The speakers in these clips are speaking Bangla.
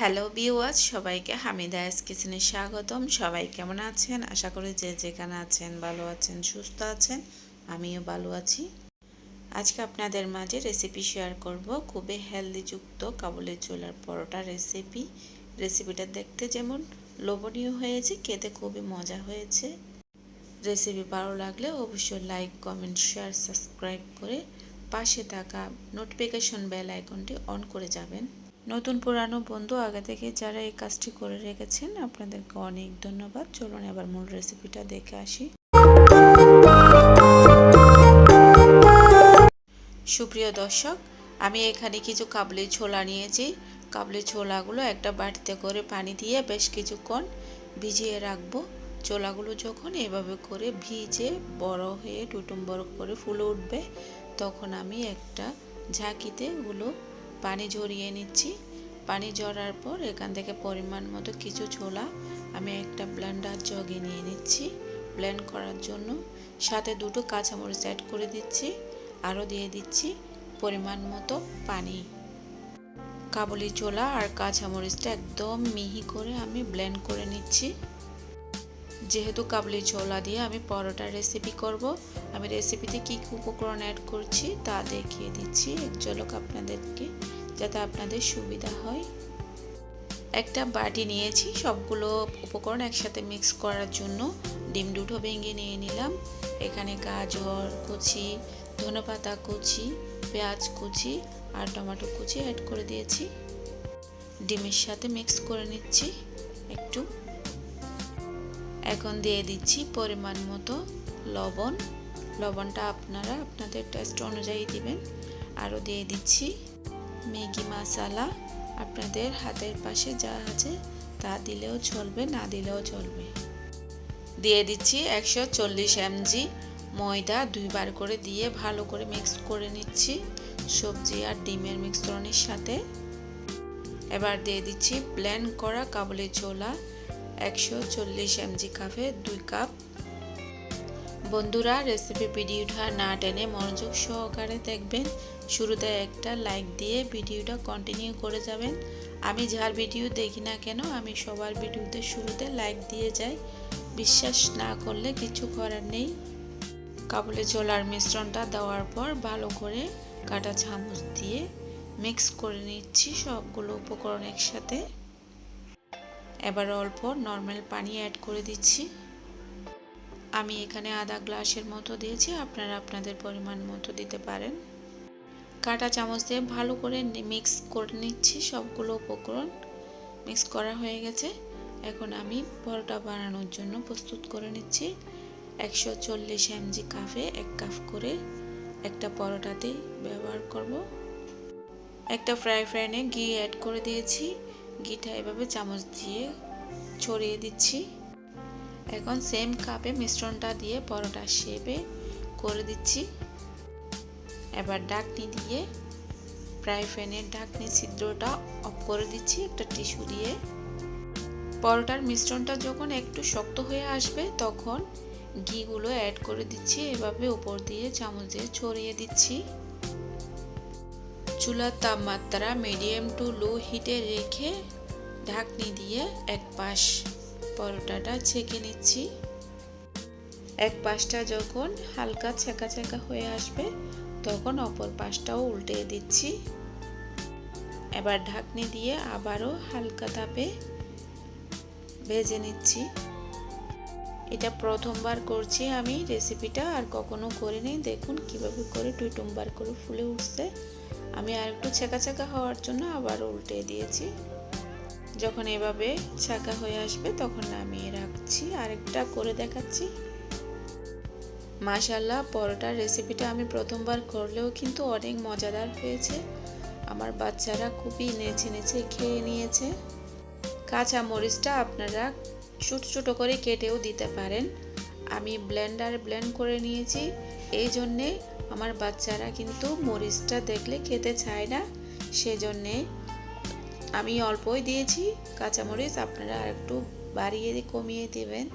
হ্যালো ভিউয়ার্স, সবাইকে হামিদাস কিচেনে স্বাগতম। সবাই কেমন আছেন? আশা করি যে যেখানে আছেন ভালো আছেন, সুস্থ আছেন। আমিও ভালো আছি। আজকে আপনাদের মাঝে রেসিপি শেয়ার করব, খুবই হেলদি যুক্ত কাবুলি ছোলার পরোটা রেসিপিটা দেখতে যেমন লোভনীয় হয়েছে, খেতে খুবই মজা হয়েছে। রেসিপি ভালো লাগলে অবশ্যই লাইক, কমেন্ট, শেয়ার, সাবস্ক্রাইব করে পাশে থাকা নোটিফিকেশন বেল আইকনটি অন করে যাবেন। নতুন পুরানো বন্ধু আগে থেকে যারা এই কাজটি করে রেখেছেন আপনাদেরকে অনেক ধন্যবাদ। চলুন এবার মূল রেসিপিটা দেখে আসি। সুপ্রিয় দর্শক, আমি এখানে কিছু কাবলি ছোলা নিয়েছি। কাবলি ছোলাগুলো একটা বাটিতে করে পানি দিয়ে বেশ কিছুক্ষণ ভিজিয়ে রাখবো। ছোলাগুলো যখন এভাবে করে ভিজে বড় হয়ে টুটুম্বর করে ফুলে উঠবে, তখন আমি একটা ঝাঁকিতে ওগুলো পানি ঝরিয়ে নিচ্ছি। পানি ঝরার পর এখান থেকে পরিমাণ মতো কিছু ছোলা আমি একটা ব্লেন্ডার জগে নিয়ে নিচ্ছি ব্লেন্ড করার জন্য। সাথে দুটো কাঁচামরিচ অ্যাড করে দিচ্ছি, আরও দিয়ে দিচ্ছি পরিমাণ মতো পানি। কাবুলি ছোলা আর কাঁচামরিচটা একদম মিহি করে আমি ব্লেন্ড করে নিচ্ছি। যেহেতু কাবুলি ছোলা দিয়ে আমি পরোটার রেসিপি করব, আমি রেসিপিতে কী কী উপকরণ অ্যাড করছি তা দেখিয়ে দিচ্ছি এক ঝলক আপনাদেরকে, যাতে আপনাদের সুবিধা হয়। একটা বাটি নিয়েছি, সবগুলো উপকরণ একসাথে মিক্স করার জন্য ডিম দুটো ভেঙে নিয়ে নিলাম। এখানে গাজর কুচি, ধনেপাতা কুচি, পেঁয়াজ কুচি আর টমেটো কুচি অ্যাড করে দিয়েছি। ডিমের সাথে মিক্স করে নিচ্ছি একটু। এখন দিয়ে দিচ্ছি পরিমাণ মতো লবণ। লবণটা আপনারা আপনাদের টেস্ট অনুযায়ী দিবেন। আরও দিয়ে দিচ্ছি ম্যাগি মশলা, আপনাদের হাতের পাশে যা আছে তা দিলেও চলবে, না দিলেও চলবে। দিয়ে দিচ্ছি 140 mg ময়দা, দুইবার করে দিয়ে ভালো করে মিক্স করে নিচ্ছি সবজি আর ডিমের মিশ্রণের সাথে। এবার দিয়ে দিচ্ছি ব্লেন্ড করা কাবুলি ছোলা 140 mg কাপে 2 কাপ। বন্ধুরা, রেসিপি ভিডিওটা না টেনে মনোযোগ সহকারে দেখবেন। শুরুতে একটা লাইক দিয়ে ভিডিওটা কন্টিনিউ করে যাবেন। আমি যার ভিডিও দেখি না কেন, আমি সবার ভিডিওতে শুরুতে লাইক দিয়ে যাই। বিশ্বাস না করলে কিছু করার নেই। কাবুলি ছোলার মিশ্রণটা দেওয়ার পর ভালো করে কাঁটা চামচ দিয়ে মিক্স করে নিচ্ছি সবগুলো উপকরণ একসাথে। এবার অল্প নর্মাল পানি অ্যাড করে দিচ্ছি। আমি এখানে আধা গ্লাসের মতো দিয়েছি, আপনারা আপনাদের পরিমাণ মতো দিতে পারেন। কাঁটা চামচ দিয়ে ভালো করে মিক্স করে নিচ্ছি সবগুলো উপকরণ। মিক্স করা হয়ে গেছে। এখন আমি পরোটা বানানোর জন্য প্রস্তুত করে নিচ্ছি। 140 mg কাপে 1 কাপ করে একটা পরোটাতে ব্যবহার করব। একটা ফ্রাই প্যানে ঘি অ্যাড করে দিয়েছি। ঘিটা এভাবে চামচ দিয়ে ছড়িয়ে দিচ্ছি। এখন সেম কাপে মিশ্রণটা দিয়ে পরোটা শেপে করে দিচ্ছি। এবার ঢাকনি দিয়ে ফ্রাই প্যানের ঢাকনি ছিদ্রটা অফ করে দিচ্ছি একটা টিস্যু দিয়ে। পরোটার মিশ্রণটা যখন একটু শক্ত হয়ে আসবে তখন ঘিগুলো অ্যাড করে দিচ্ছি, এভাবে উপর দিয়ে চামচ দিয়ে ছড়িয়ে দিচ্ছি। চুলার তাপমাত্রা মিডিয়াম টু লো হিটে রেখে ঢাকনি দিয়ে এক পাশ পরোটাটা ছেঁকে নিচ্ছি। এক পাশটা যখন হালকা ছেঁকা ছেঁকা হয়ে আসবে তখন অপর পাশটাও উল্টে দিচ্ছি। এবার ঢাকনি দিয়ে আবারও হালকা তাপে ভেজে নিচ্ছি। এটা প্রথমবার করছি আমি রেসিপিটা, আর কখনো করিনি। দেখুন কিভাবে করে টুইটুম্বার করে ফুলে উঠছে। আমি আর একটু ছেঁকা ছেঁকা হওয়ার জন্য আবার উল্টে দিয়েছি। যখন এভাবে ছাঁকা হয়ে আসবে তখন নামিয়ে রাখছি। আরেকটা করে দেখাচ্ছি। মাশাআল্লাহ, পরোটার রেসিপিটা আমি প্রথমবার করলেও কিন্তু অনেক মজাদার হয়েছে। আমার বাচ্চারা খুবই নেচে নেচে খেয়ে নিয়েছে। কাঁচা মরিচটা আপনারা ছোট ছোট করে কেটেও দিতে পারেন। আমি ব্লেন্ডারে ব্লেন্ড করে নিয়েছি, এই জন্যে আমার বাচ্চারা কিন্তু মরিচটা দেখলে খেতে চায় না, সেজন্যে আমি অল্পই দিয়েছি কাঁচামরিচ। আপনারা আর একটু বাড়িয়ে কমিয়ে দেবেন।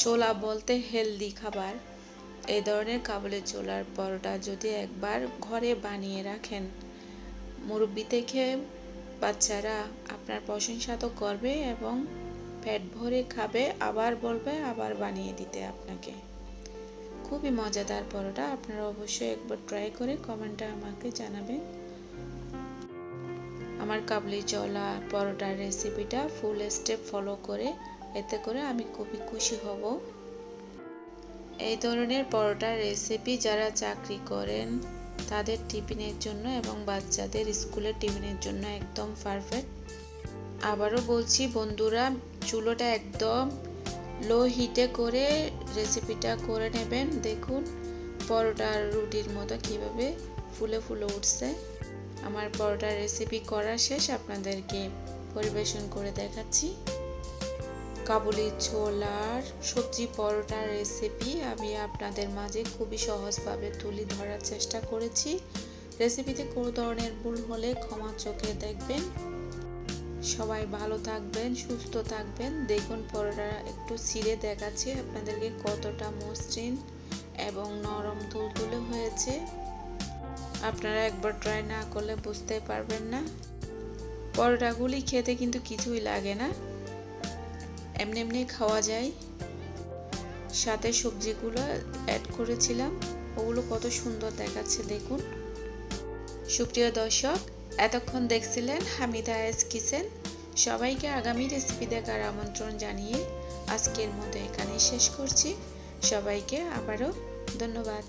ছোলা বলতে হেলদি খাবার। এই ধরনের কাবুলি ছোলার পরোটা যদি একবার ঘরে বানিয়ে রাখেন, মুরব্বি থেকে বাচ্চারা আপনার প্রশংসা তো করবে এবং পেট ভরে খাবে, আবার বলবে আবার বানিয়ে দিতে আপনাকে। খুবই মজাদার পরোটা, আপনারা অবশ্যই একবার ট্রাই করে কমেন্টে আমাকে জানাবেন। আমার কাবলি চলা পরোটার রেসিপিটা ফুল স্টেপ ফলো করে, এতে করে আমি খুবই খুশি হব। এই ধরনের পরোটার রেসিপি যারা চাকরি করেন তাদের টিফিনের জন্য এবং বাচ্চাদের স্কুলের টিফিনের জন্য একদম পারফেক্ট। আবারও বলছি বন্ধুরা, চুলোটা একদম লো হিটে করে রেসিপিটা করে নেবেন। দেখুন পরোটার রুটির মতো কিভাবে ফুলে ফুলে উঠছে। আমার পরোটার রেসিপি করা শেষ, আপনাদেরকে পরিবেশন করে দেখাচ্ছি। কাবুলি ছোলার সবজি পরোটার রেসিপি আমি আপনাদের মাঝে খুবই সহজভাবে তুলে ধরার চেষ্টা করেছি। রেসিপিতে কোনো ধরনের ভুল হলে ক্ষমা চোখে দেখবেন। সবাই ভালো থাকবেন, সুস্থ থাকবেন। দেখুন পরোটা একটু ছিঁড়ে দেখাচ্ছি আপনাদেরকে কতটা মসৃণ এবং নরম তুলতুলে হয়েছে। আপনারা একবার ট্রাই না করলে বুঝতে পারবেন না। পরোটাগুলি খেতে কিন্তু কিছুই লাগে না, এমনি এমনি খাওয়া যায়। সাথে সবজিগুলো অ্যাড করেছিলাম, ওগুলো কত সুন্দর দেখাচ্ছে দেখুন। সুপ্রিয় দর্শক, এতক্ষণ দেখছিলেন হামিদা কিচেন। সবাইকে আগামী রেসিপি দেখার আমন্ত্রণ জানিয়ে আজকের মতো এখানেই শেষ করছি। সবাইকে আবারও ধন্যবাদ।